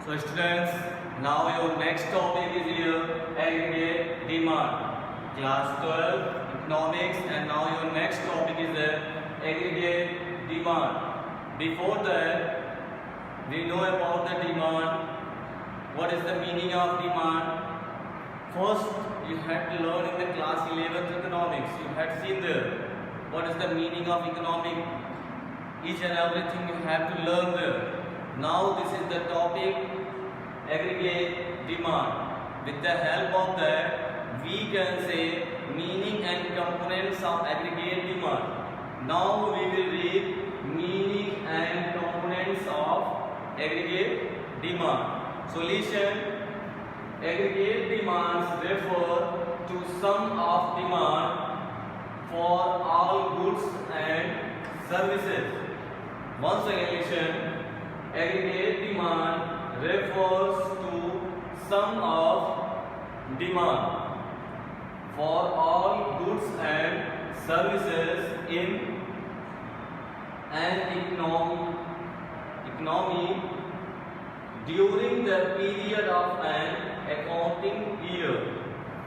So students, now your next topic is here aggregate demand. Class 12 economics, and now your next topic is aggregate demand. Before that, we know about the demand. What is the meaning of demand? First, you had to learn in the class 11th economics. You had seen there what is the meaning of economic. Each and everything you have to learn there. Now this is the topic aggregate demand. With the help of that, we can say meaning and components of aggregate demand. Now we will read meaning and components of aggregate demand. Solution: aggregate demands refer to sum of demand for all goods and services. Once again listen. Aggregate demand refers to sum of demand for all goods and services in an economy during the period of an accounting year.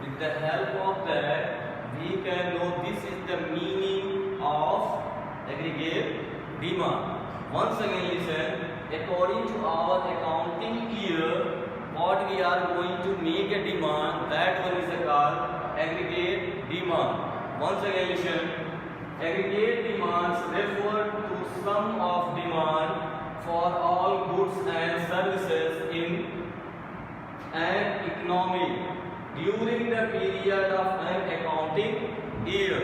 With the help of that, we can know this is the meaning of aggregate demand. Once again listen. According to our accounting year, what we are going to make a demand, that one is called aggregate demand. Once again listen. Aggregate demands refer to sum of demand for all goods and services in an economy during the period of an accounting year.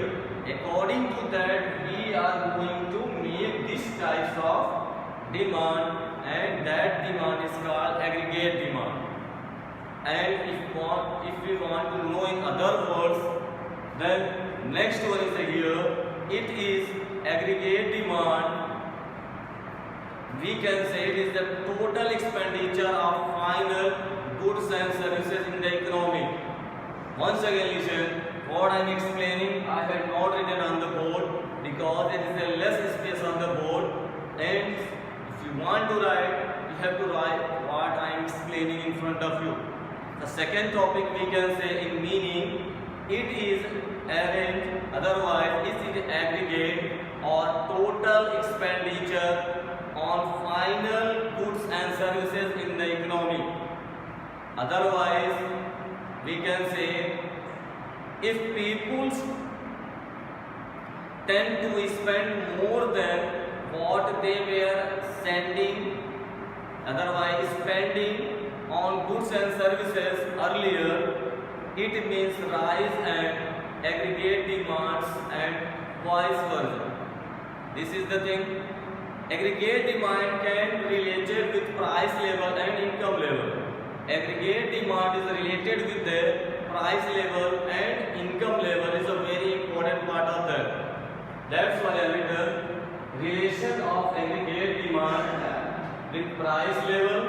According to that, we are going to make these types of demand, and that demand is called aggregate demand. And if we want to know in other words, then next one is here. It is aggregate demand. We can say it is the total expenditure of final goods and services in the economy. Once again listen. What I am explaining, I had not written on the board because there is a less space on the board, and if you want to write, you have to write what I am explaining in front of you. The second topic we can say in meaning, it is arranged, otherwise it is aggregate or total expenditure on final goods and services in the economy. Otherwise, we can say if people tend to spend more than what they were spending on goods and services earlier, it means rise and aggregate demands and vice versa. This is the thing. Aggregate demand can be related with price level and income level. Aggregate demand is related with the price level and income level is a very important part of that. That's why I written relation of aggregate demand with price level,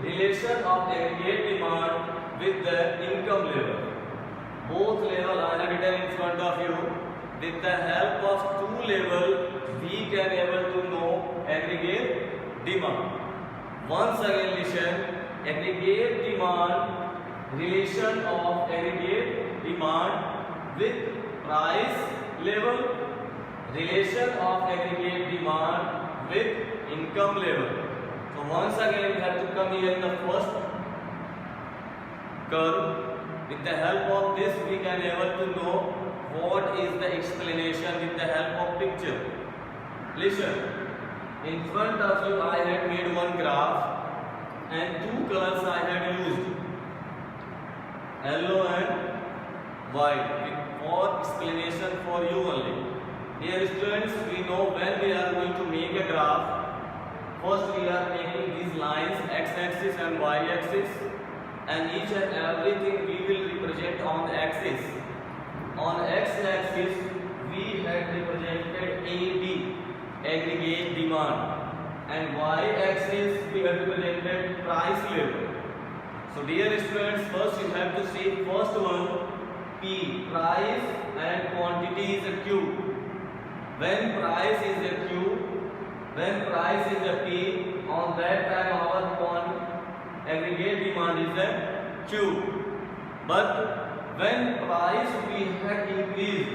relation of aggregate demand with the income level. Both level I have written in front of you. With the help of two level, we can able to know aggregate demand. Once again listen. Aggregate demand, relation of aggregate demand with price level, relation of aggregate demand with income level. So once again we have to come here in the first curve. With the help of this, we can able to know what is the explanation with the help of picture. Listen. In front of you, I had made one graph and two colors I had used, yellow and white, for explanation for you only. Dear students, we know when we are going to make a graph, first we are making these lines x-axis and y-axis, and each and everything we will represent on the axis. On x-axis, we had represented AB, aggregate demand, and y-axis we have represented price level. So dear students, first you have to see first one, P, price and quantity is a Q. When price is a Q, when price is a P on that time our aggregate demand is a Q. But when price we have increased,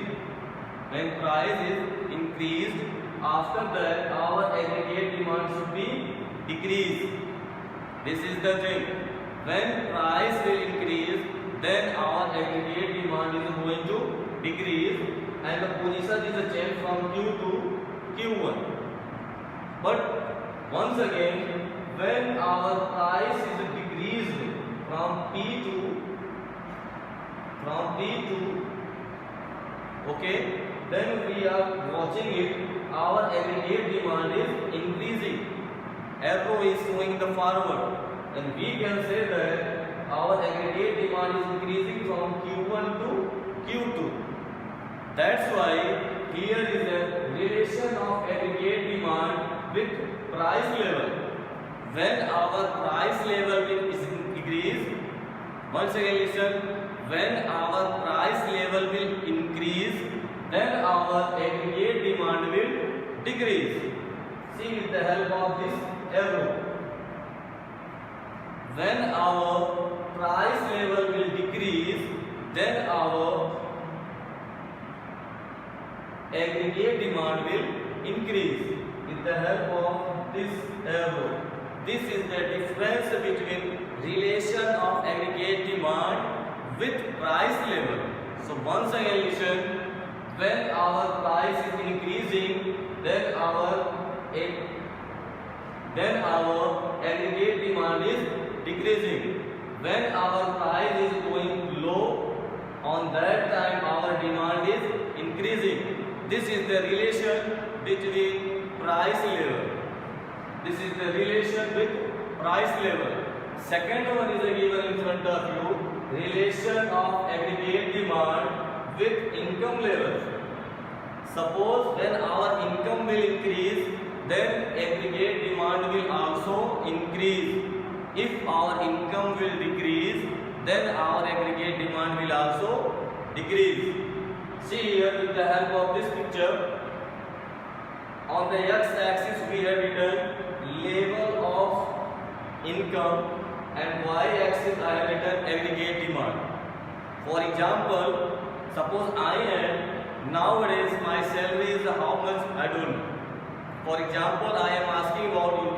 when price is increased, after that our aggregate demand should be decreased. This is the thing. When price will increase, then our aggregate demand is going to decrease, and the position is a change from Q to Q1. But once again, when our price is decreased from P to okay, then we are watching it, our aggregate demand is increasing. Arrow is showing the forward, and we can say that our aggregate demand is increasing from Q1 to Q2. That's why here is a relation of aggregate demand with price level. When our price level is increased, once again listen, when our price level will increase, then our aggregate demand will decrease. See with the help of this arrow. When our price level will decrease, then our aggregate demand will increase with the help of this arrow. This is the difference between relation of aggregate demand with price level. So once again listen, when our price is increasing, then our aggregate demand is decreasing. When our price is going low, on that time our demand is increasing. This is the relation between price level. This is the relation with price level. Second one is given in front of you, relation of aggregate demand with income level. Suppose when our income will increase, then aggregate demand will also increase. If our income will decrease, then our aggregate demand will also decrease. See here with the help of this picture, on the x-axis we have written level of income, and y-axis I have written aggregate demand. For example, suppose I am, nowadays my salary is how much I don't know. For example, I am asking about you.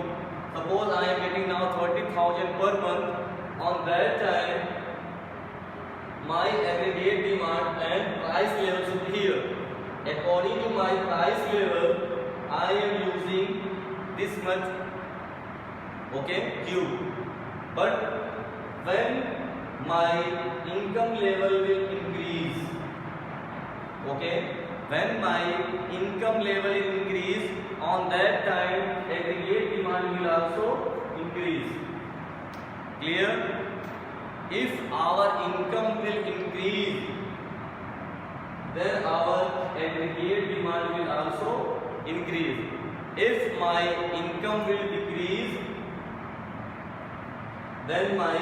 Suppose I am getting now 30,000 per month. On that time, my aggregate demand and price level should be here. According to my price level, I am using this much, okay, Q. But when my income level will increase, okay, when my income level will increase, on that time aggregate demand will also increase. Clear? If our income will increase, then our aggregate demand will also increase. If my income will decrease, then my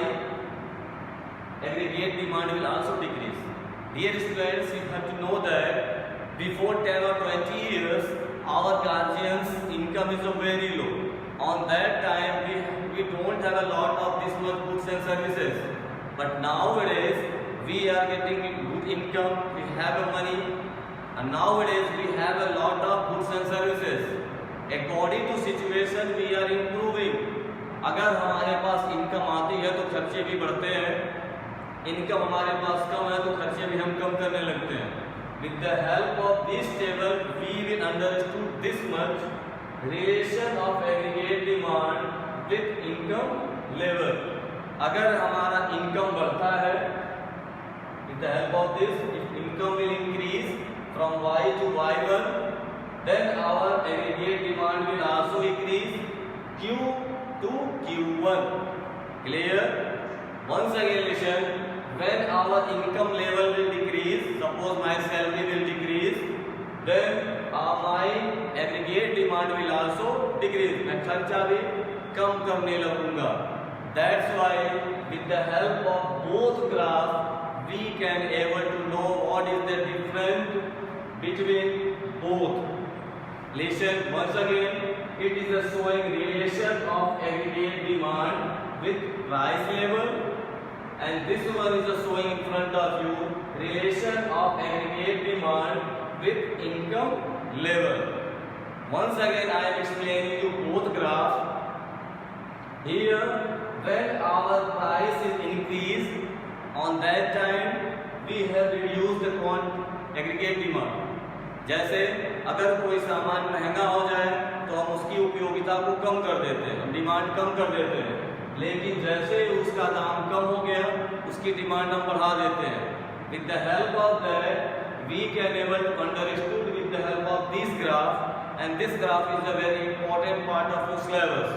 aggregate demand will also decrease. Dear students, you have to know that before 10 or 20 years, our guardians' income is very low. On that time, we don't have a lot of this much goods and services. But nowadays, we are getting good income, we have money, and nowadays we have a lot of goods and services. According to situation, we are improving. अगर हमारे पास income आती है तो खर्चे भी बढ़ते हैं, income हमारे पास कम है तो खर्चे भी हम कम करने लगते हैं. With the help of this table, we will understood this much relation of aggregate demand with income level. अगर हमारा इनकम बढ़ता है, with the help of this, if income will increase from Y to Y1, then our aggregate demand will also increase Q to Q1. Clear? Once again listen, when our income level will decrease, suppose my salary will decrease, then my aggregate demand will also decrease. मैं खर्चा भी कम करने लगूंगा. That's why with the help of both graph, we can able to know what is the difference between both. Listen once again. it is a showing relation of aggregate demand with price level, and this one is a showing in front of you relation of aggregate demand with income level. Once again I am explaining you both graphs. Here when our price is increased, on that time we have reduced the aggregate demand. जैसे अगर कोई सामान महंगा हो जाए तो हम उसकी उपयोगिता को कम कर देते हैं, डिमांड कम कर देते हैं, लेकिन जैसे उसका दाम कम हो गया उसकी डिमांड हम बढ़ा देते हैं. With the help of that we can able to understood with the help of this graph, and this graph is a very important part of your syllabus.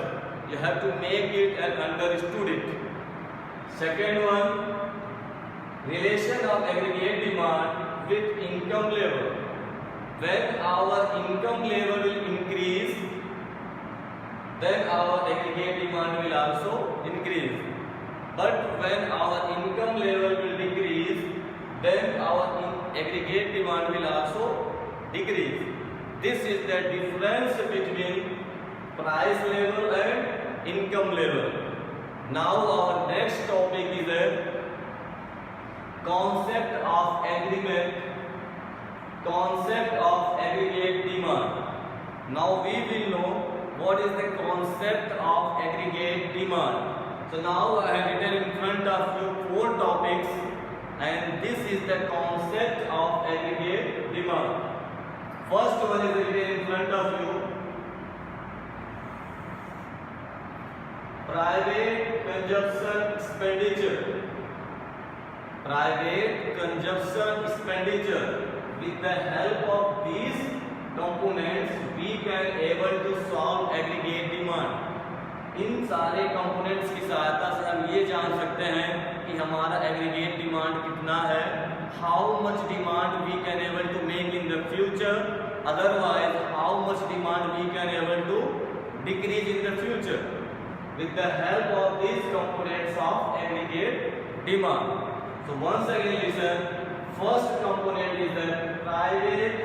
You have to make it and understood it. Second one, relation of aggregate demand with income level. When our income level will increase, then our aggregate demand will also increase. But when our income level will decrease, then our aggregate demand will also decrease. This is the difference between price level and income level. Now our next topic is a concept of aggregate demand. Now we will know what is the concept of aggregate demand. So now I have written in front of you 4 topics, and this is the concept of aggregate demand. First one is written in front of you, private consumption expenditure. Private consumption expenditure. With the help of these components we can able to solve aggregate demand. इन सारे components की सहायता से हम ये जान सकते हैं कि हमारा एग्रीगेट डिमांड कितना है, how much demand we can able to make in the future, otherwise how much demand we can able to decrease in the future with the help of these components of aggregate demand. So once again listen, first component is the private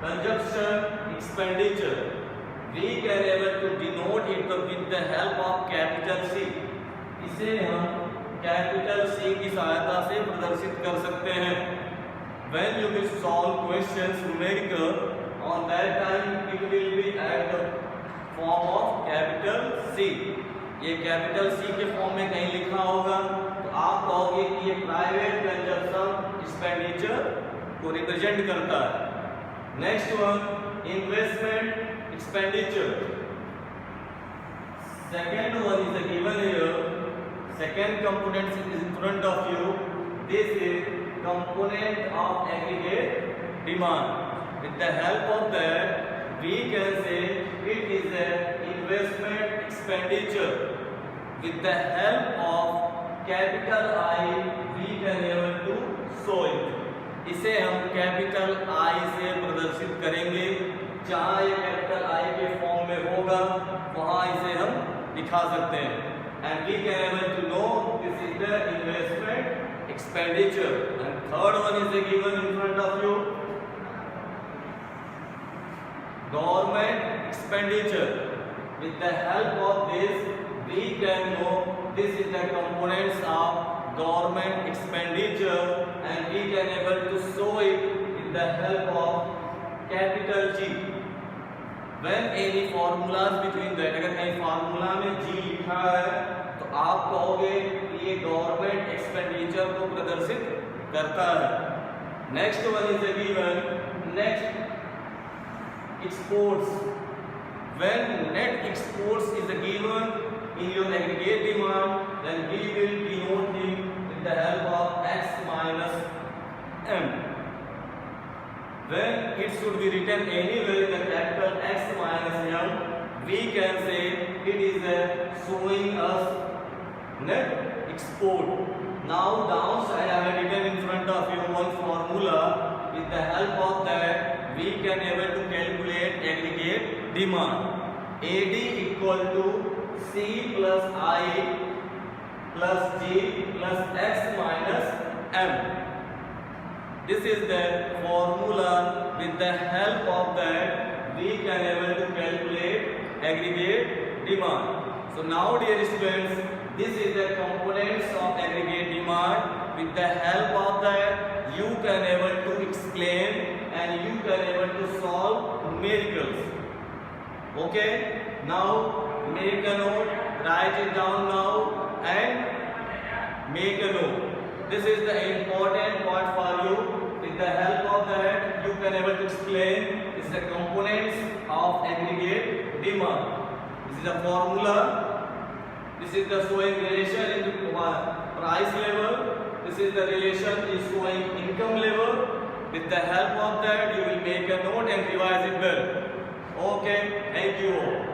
consumption expenditure. We can able to denote it with the help of capital C. इसे हम capital C की सहायता से प्रदर्शित कर सकते हैं. When you will solve questions numerical, on that time it will be at the form of capital C. ये capital C के फॉर्म में कहीं लिखा होगा तो आप कहोगे कि ये प्राइवेट कंजप्शन एक्सपेंडिचर को रिप्रेजेंट करता है. Next one, investment expenditure. Second one is given here. Second component is in front of you. This is component of aggregate demand. With the help of that, we can say it is a investment expenditure. With the help of capital I, we can able to show it. इसे हम capital I से प्रदर्शित करेंगे. जहाँ ये capital I के form में होगा वहाँ इसे हम दिखा सकते हैं. And we can able to know this is the investment expenditure. And third one is given in front of you, government expenditure. With the help of this we can know this is the components of government expenditure and we can able to show it with the help of capital G. When any formulas between that, अगर कहीं formula में G लिखा है तो आप कहोगे कि ये गवर्नमेंट एक्सपेंडिचर को प्रदर्शित करता है. Next one is given net exports. When net exports is given in your aggregate demand, then we will denote it with the help of X minus M. When it should be written anywhere in the capital X minus M, we can say it is showing us net export. Now downside I have written in front of you one formula. With the help of that we can able to calculate aggregate demand. AD equal to C plus I plus G plus X minus M. This is the formula. With the help of that we can able to calculate aggregate demand. So now dear students, this is the components of aggregate demand. With the help of that you can able to explain and you can able to solve numericals. Okay, now make a note, write it down now and make a note. This is the important part for you. With the help of that you can able to explain is the components of aggregate demand. This is a formula. This is the showing relation in the price level. This is the relation is showing income level. With the help of that you will make a note and revise it well. Okay, thank you all.